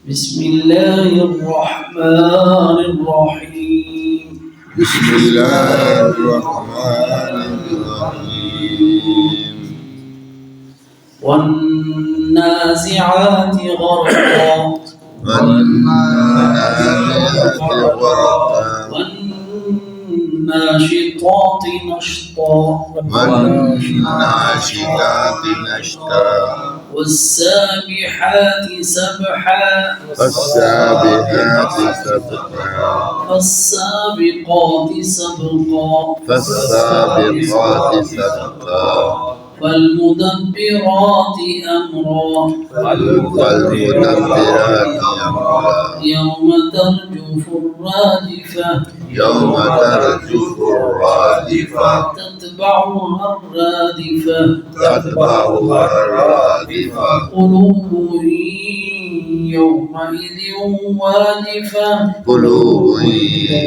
بسم الله الرحمن الرحيم. بسم الله الرحمن الرحيم. والنازعات غرقا والنازعات غرقا والناشطات نشطا والناشطات نشطا والسابحات سبحا فالسابحات سبقا فالسابقات سبقا فالسابقات سبقا فالمدبرات أمرا فالمدبرات أمرا يوم ترجف الراجفة يوم ترجف الرادفة تتبعها الرادفة تتبعها الرادفة قلوب يومئذ واجفة قلوب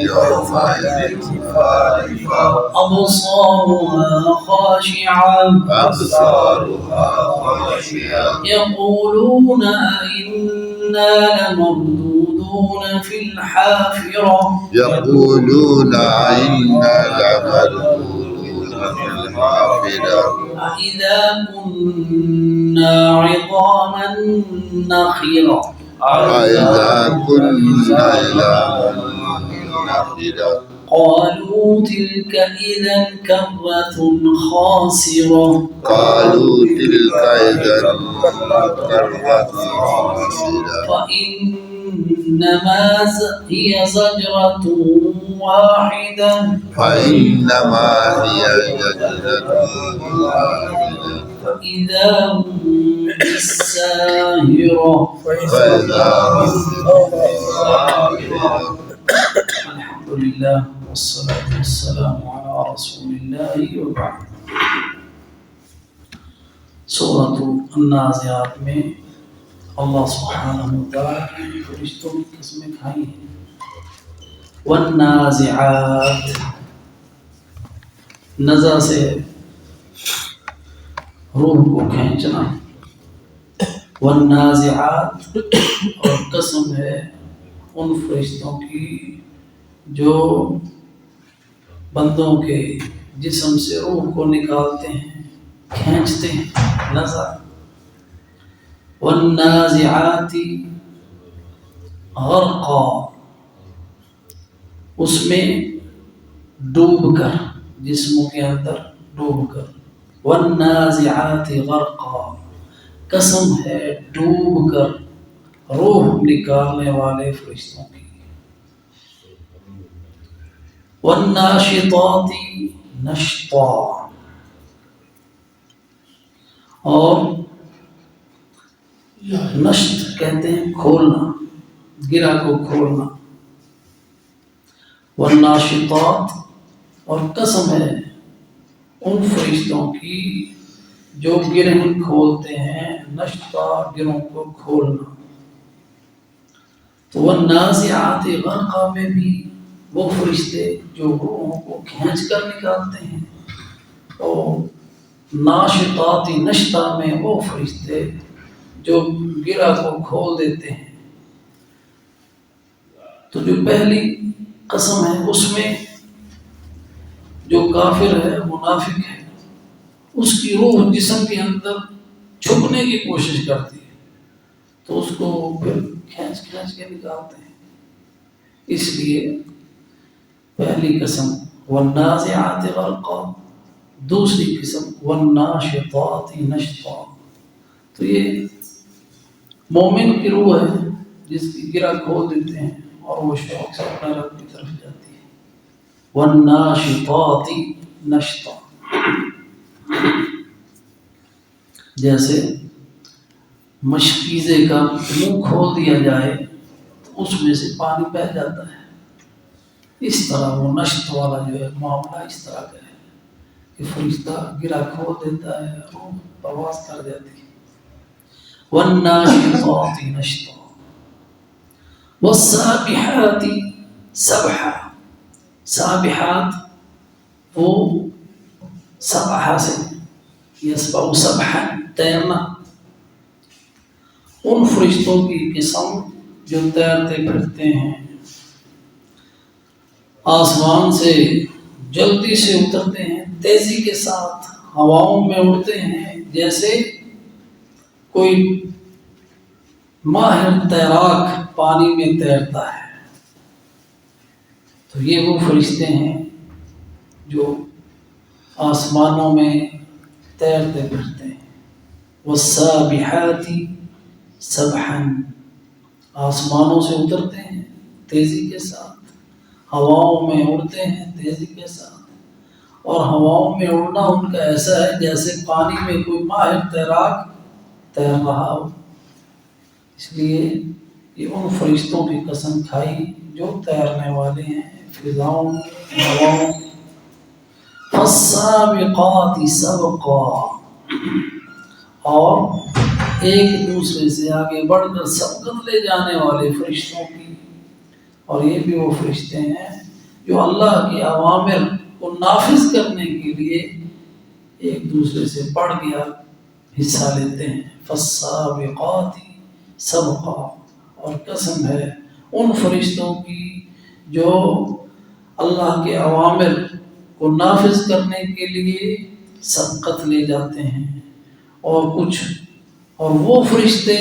يومئذ واجفة أبصارها خاشعة أبصارها خاشعة يقولون أئنا لمردودون في الحافرة يقولون إنا لمردودون في الحافرة أإذا كنا عظاما نخرة أإذا كنا عظاما نخرة قالوا تلك إذا كرة خاسرة قالوا تلك إذا كرة خاسرة فإنما هي زجرة واحدة فإنما هي زجرة واحدة فإذا هم بالساهرة فإذا هم بالساهرة. الحمد لله والصلاة والسلام على رسول الله وبعد. سورة النازعات میں اللہ سبحانہ وتعالی کی فرشتوں کی قسمیں کھائی ہیں. والنازعات نزع سے روح کو کھینچنا. والنازعات اور قسم ہے ان فرشتوں کی جو بندوں کے جسم سے روح کو نکالتے ہیں، کھینچتے ہیں. نزع. والنازعات غرقا اس میں ڈوب کر، جسموں کے اندر ڈوب کر. والنازعات غرقا قسم ہے ڈوب کر روح نکالنے والے فرشتوں کی. والناشطات نشطا اور نشط کہتے ہیں کھولنا، گرہ کو کھولنا. والناشطات اور قسم ہے ان فرشتوں کی جو گرہ کھولتے ہیں، نشطا گروں کو کھولنا. تو والنازعات غرقا میں بھی وہ فرشتے جو روحوں کو کھینچ کر نکالتے ہیں، اور ناشطات نشطا میں وہ فرشتے جو گرہ کو کھول دیتے ہیں. تو جو پہلی قسم ہے اس میں جو کافر ہے، منافق ہے، اس کی روح جسم کے اندر چھپنے کی کوشش کرتی ہے، تو اس کو پھر کھینچ کے نکالتے ہیں. اس لیے پہلی قسم والنازعات غرقا، دوسری قسم والناشطات نشطا. تو یہ مومن کی روح ہے جس کی گرہ کھول دیتے ہیں اور وہ شوق سے اپنے رب کی طرف جاتی ہے. والناشطات نشطا، جیسے مشکیزے کا منہ کھول دیا جائے تو اس میں سے پانی بہہ جاتا ہے. اس طرح وہ نشط والا جو ہے معاملہ اس طرح کا ہے کہ فرشتہ گرہ کھول دیتا ہے، روح پرواز کر جاتی ہے. والناشطات نشطا والسابحات سبحا. سابحات وہ سبحا سے یسبح سبحا تیرنا. ان فرشتوں کی قسم جو تیرتے پھرتے ہیں، آسمان سے جلدی سے اترتے ہیں، تیزی کے ساتھ ہواؤں میں اڑتے ہیں، جیسے کوئی ماہر تیراک پانی میں تیرتا ہے۔ تو یہ وہ فرشتے ہیں جو آسمانوں میں تیرتے پھرتے ہیں۔ والسابحات سبحا، آسمانوں سے اترتے ہیں تیزی کے ساتھ، ہواؤں میں اڑتے ہیں تیزی کے ساتھ، اور ہواؤں میں اڑنا ان کا ایسا ہے جیسے پانی میں کوئی ماہر تیراک تیر رہا ہو۔ اس لیے یہ ان فرشتوں کی قسم کھائی جو تیرنے والے ہیں فضاؤں میں، ہواؤں میں۔ فالسابقات سبقا، اور ایک دوسرے سے آگے بڑھ کر سبقت لے جانے والے فرشتوں کی۔ اور یہ بھی وہ فرشتے ہیں جو اللہ کی اوامر کو نافذ کرنے کے لیے ایک دوسرے سے بڑھ گیا حصہ لیتے ہیں۔ فالسابقات سبقا، اور قسم ہے ان فرشتوں کی جو اللہ کے اوامر کو نافذ کرنے کے لیے سبقت لے جاتے ہیں، اور وہ فرشتے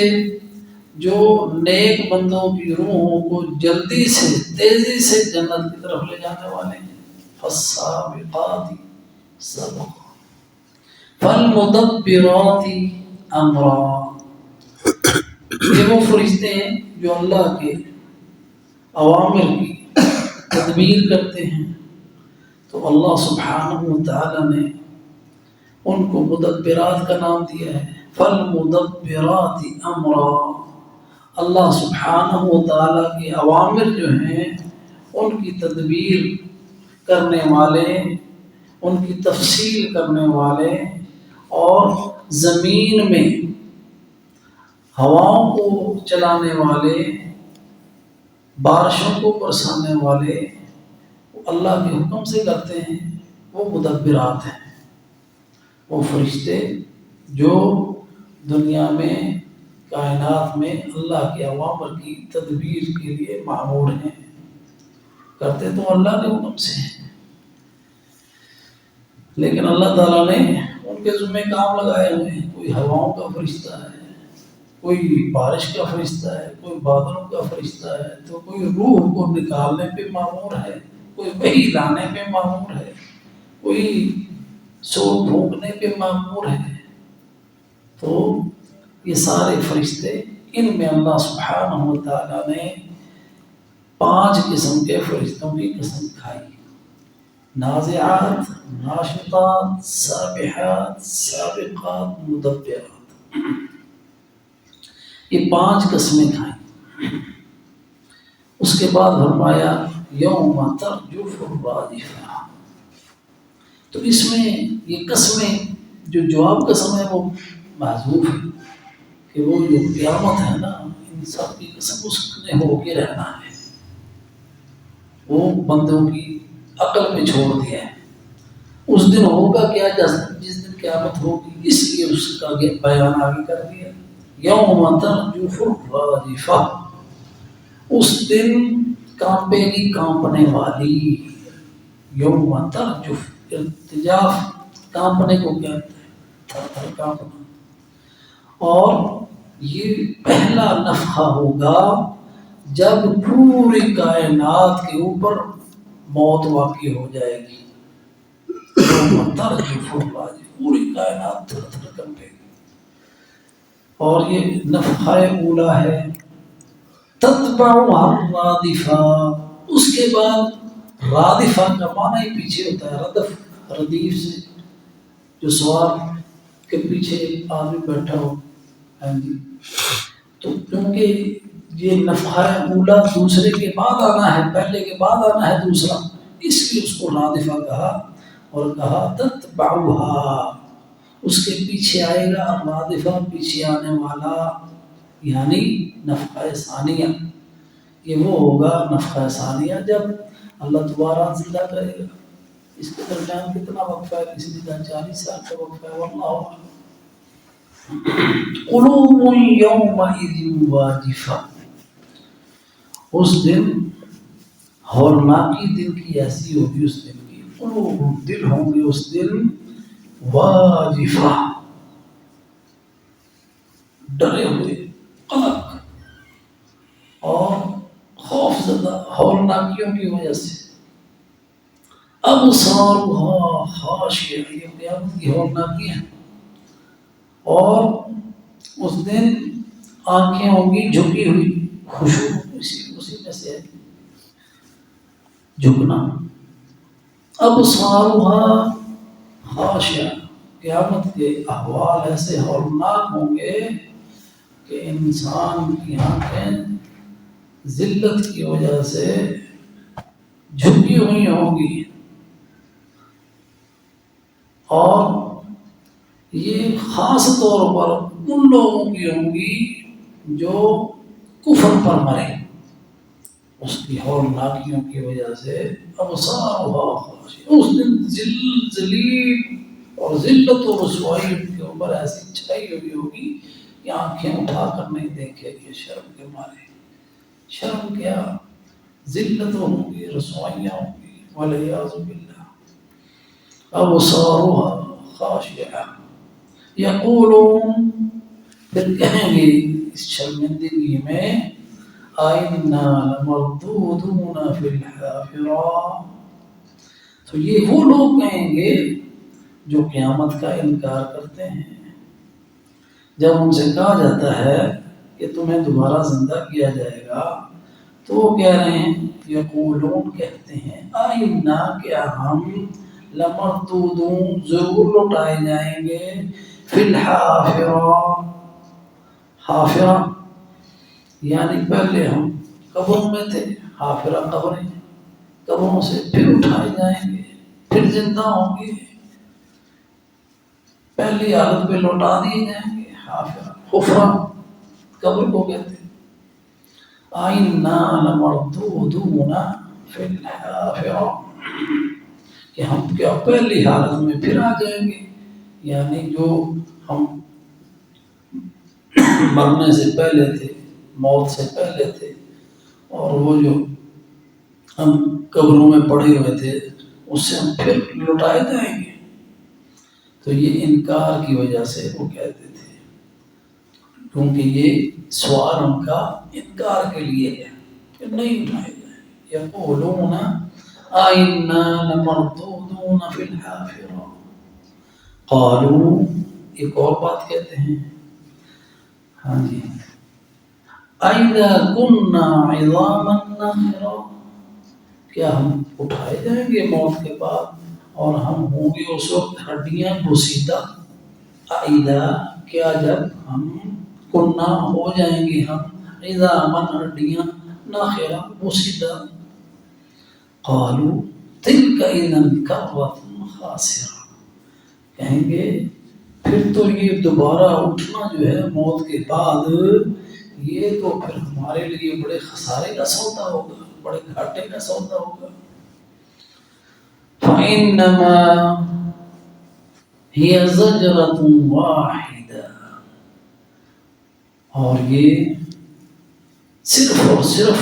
جو نیک بندوں کی روحوں کو جلدی سے تیزی سے جنت کی طرف لے جانے والے ہیں۔ فالسابقات سبقا فالمدبرات امرا، یہ وہ فرشتے ہیں جو اللہ کے اوامر کی تدبیر کرتے ہیں۔ تو اللہ سبحانہ و تعالی نے ان کو مدبرات کا نام دیا ہے۔ فالمدبرات امرا، اللہ سبحانہ و تعالیٰ کے اوامر جو ہیں ان کی تدبیر کرنے والے، ان کی تفصیل کرنے والے، اور زمین میں ہواؤں کو چلانے والے، بارشوں کو برسانے والے اللہ کے حکم سے کرتے ہیں، وہ مدبرات ہیں، وہ فرشتے جو دنیا میں کائنات میں اللہ کے اوامر کی تدبیر کے لیے مامور ہیں، کرتے تو اللہ کے حکم سے ہیں، لیکن اللہ تعالیٰ نے ان کے ذمہ کام لگائے ہوئے ہیں۔ کوئی ہواؤں کا فرشتہ ہے، کوئی بارش کا فرشتہ ہے، کوئی بادلوں کا فرشتہ ہے، تو کوئی روح کو نکالنے پہ مامور ہے، کوئی وحی لانے پہ مامور ہے، کوئی سور پھونکنے پہ مامور ہے۔ تو یہ سارے فرشتے، ان میں اللہ سبحانہ و تعالیٰ نے 5 قسم کے فرشتوں کی قسم کھائی: نازعات، ناشطات، سابحات، سابقات، مدبرات۔ یہ 5 قسمیں کھائیں۔ اس کے بعد فرمایا یوم ترجف الراجفہ، تو اس میں یہ قسمیں جو جواب قسم ہے وہ محذوف ہے، کہ وہ جو قیامت ہے نا، ان سب کی قسم اس نے ہو کے رہنا ہے، وہ بندوں کی عقل میں چھوڑ دیا ہے۔ اس دن ہوگا کیا جس دن قیامت ہوگی، اس لیے اس کا بیان آگے کر دیا۔ یوم ترجف الراجفہ، اس دن کانپے گی کانپنے والی۔ یوم ترجف، ارتجاف کانپنے کو کہتے ہیں، تھر تھر کانپنا۔ اور یہ پہلا نفخہ ہوگا جب پوری کائنات کے اوپر موت واقع ہو جائے گی۔ یوم ترجف الراجفہ، پوری کائنات تھر تھر کانپے گی۔ اور یہ نفخہ اولا ہے۔ تتبعها الرادفہ، اس کے بعد رادفہ کا معنی ہی پیچھے ہوتا ہے، ردف، ردیف سے جو سوار کے پیچھے آدمی بیٹھا ہو، تو کیونکہ یہ نفخہ اولا دوسرے کے بعد آنا ہے، پہلے کے بعد آنا ہے دوسرا، اس لیے اس کو رادفہ کہا، اور کہا تتبعها، اس کے پیچھے آئے گا رادفہ، پیچھے آنے والا، یعنی نفخہ ثانیہ۔ یہ وہ ہوگا نفخہ ثانیہ جب اللہ دوبارہ زندہ کرے گا۔ اس کے درمیان کتنا وقفہ ہے؟ کسی نے کہا 40 سال کا وقفہ ہے، واللہ اعلم۔ قلوب یومئذ واجفہ، اس دن ہولناکی دل کی ایسی ہوگی، اس دن کی قلوب دل ہوں گے اس دن واجفہ، ڈرے ہوئے، قلق اور خوف زدہ ہولناکیوں کی وجہ سے۔ ابصارها خاشعہ، یہ قیامت کی ہولناکی ہیں، اور اس دن آنکھیں ہوں گی جھکی ہوئی، خشوع اسی میں سے جھکنا۔ ابصارها خاشعہ، قیامت کے احوال ایسے ہولناک ہوں گے کہ انسان کی آنکھیں ذلت کی وجہ سے جھکی ہوئی ہوں گی، اور یہ خاص طور پر ان لوگوں کی ہوں گی جو کفر پر مرے، اس کی ہولناکیوں کی وجہ سے۔ ابصارها خاشعہ، اس دن ذلیل اور ذلت و رسوائی ان کے اوپر ایسی چھائی ہوئی ہوگی کہ آنکھیں اٹھا کر نہیں دیکھے گی شرم کے مارے۔ شرم کیا، ذلت ہوں گی، رسوائیاں ہوں گی، والعیاذ باللہ۔ ابصارها خاشعہ، یقولون، پھر کہیں گے اس شرمندگی میں، آئنا لمردودون فی الحافرہ، تو یہ وہ لوگ کہیں گے جو قیامت کا انکار کرتے ہیں۔ جب ان سے کہا جاتا ہے کہ تمہیں دوبارہ زندہ کیا جائے گا تو وہ کہہ رہے ہیں، یقولون کہتے ہیں، آئنا، کیا ہم، لمردودون، ضرور لوٹائے جائیں گے، فی الحافرہ، حافرہ یعنی پہلے ہم قبروں میں تھے، حافرہ قبریں، قبروں سے پھر اٹھائے جائیں گے، پھر زندہ ہوں گے، پہلی حالت پہ لوٹا دیے جائیں گے۔ حافرہ، حفرہ قبر کو کہتے ہیں۔ آئنا لمردودون فی الحافرہ، کہ ہم کیا پہلی حالت میں پھر آ جائیں گے، یعنی جو ہم مرنے سے پہلے تھے، موت سے پہلے تھے، اور وہ جو ہم قبروں میں پڑے ہوئے تھے اس سے ہم پھر لوٹائے جائیں گے۔ تو یہ انکار کی وجہ سے وہ کہتے تھے، کیونکہ یہ سوال ان کا انکار کے لیے ہے کہ نہیں اٹھائے جائیں گے۔ یقولون آئنا لمردودون فی الحافرہ، قالوا، ایک اور بات کہتے ہیں، ہاں جی، اذا كنا عظاما نخرہ، کیا ہم اٹھائے جائیں گے موت کے بعد اور ہم ہوں گے اس وقت ہڈیاں بوسیدہ؟ اذا، کیا جب ہم، کنا ہو جائیں گے ہم، عظاما ہڈیاں، نخرہ بوسیدہ، قالوا تلک اذا کرۃ خاسرہ، کہیں گے پھر تو یہ دوبارہ اٹھنا جو ہے موت کے بعد، یہ تو پھر ہمارے لیے بڑے خسارے کا سودا ہوگا، بڑے گھاٹے کا سودا ہوگا۔ فإنما هي زجرة واحدة، اور یہ صرف اور صرف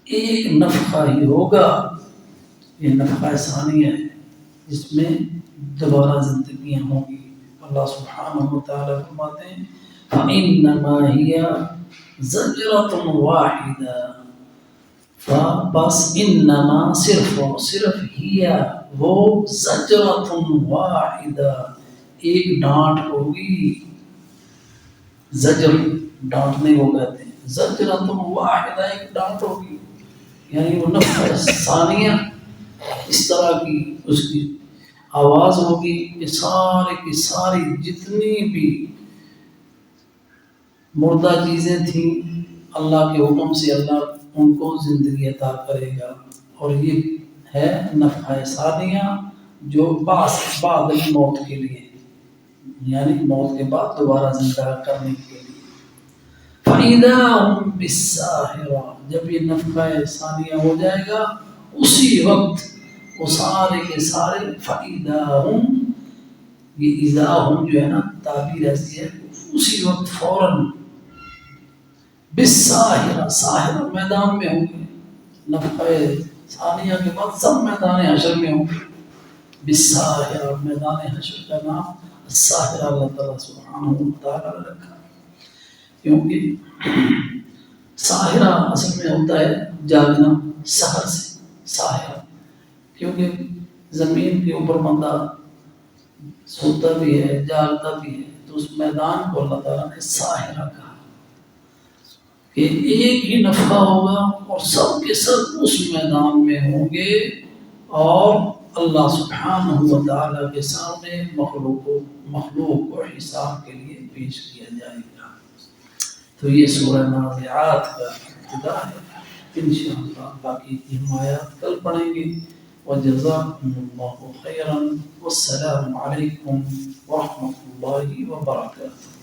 ایک نفخہ ہی ہوگا، یہ نفخہ ثانیہ ہے جس میں دوبارہ زندگیاں ہوں گی۔ اللہ سبحانہ وتعالیٰ فرماتے ہیں، فإنما هي زجرة واحدة، بس انما، صرف اور صرف، ہی وہ، زجرۃ واحدہ، ایک ڈانٹ ہوگی، زجر ڈانٹنے کو کہتے ہیں، زجرۃ واحدہ، ایک ڈانٹ ہوگی، یعنی وہ نفخہ ثانیہ اس طرح کی اس کی آواز ہوگی کہ سارے کی ساری جتنی بھی مردہ چیزیں تھیں، اللہ کے حکم سے اللہ ان کو زندگی عطا کرے گا، اور یہ ہے نفخہ ثانیہ جو بعد موت کے لیے، یعنی موت کے بعد دوبارہ زندہ کرنے کے لیے۔ فَإِذَا هُمْ بِالسَّاهِرَةِ، جب یہ نفخہ ثانیہ ہو جائے گا اسی وقت وہ سارے کے سارے، فَإِذَا هُمْ، یہ اذا ہم جو ہے نا تعبیر ایسی ہے، اسی وقت فوراً، بالساہرہ، ساہرہ میدان میں ہوں گے، نفخہ ثانیہ کے بعد سب میدان حشر میں ہوں گے. بالساہرہ، میدان حشر کا نام الساہرہ اللہ تعالیٰ سبحانہ و تعالیٰ نے رکھا، کیونکہ ساہرہ اصل میں ہوتا ہے جاگنا، سحر سے ساہرہ، کیونکہ زمین کے اوپر بندہ سوتا بھی ہے جاگتا بھی ہے، تو اس میدان کو اللہ تعالیٰ نے ساحرہ کہا کہ ایک ہی نفخہ ہوگا اور سب کے سب اس میدان میں ہوں گے اور اللہ سبحانہ و تعالیٰ کے سامنے مخلوق کو حساب کے لیے پیش کیا جائے گا. تو یہ سورہ نازعات کا ابتدا ہے. انشاءاللہ باقی کی آیات کل پڑھیں گے. وجزاکم اللہ خیرا والسلام علیکم ورحمۃ اللہ وبرکاتہ.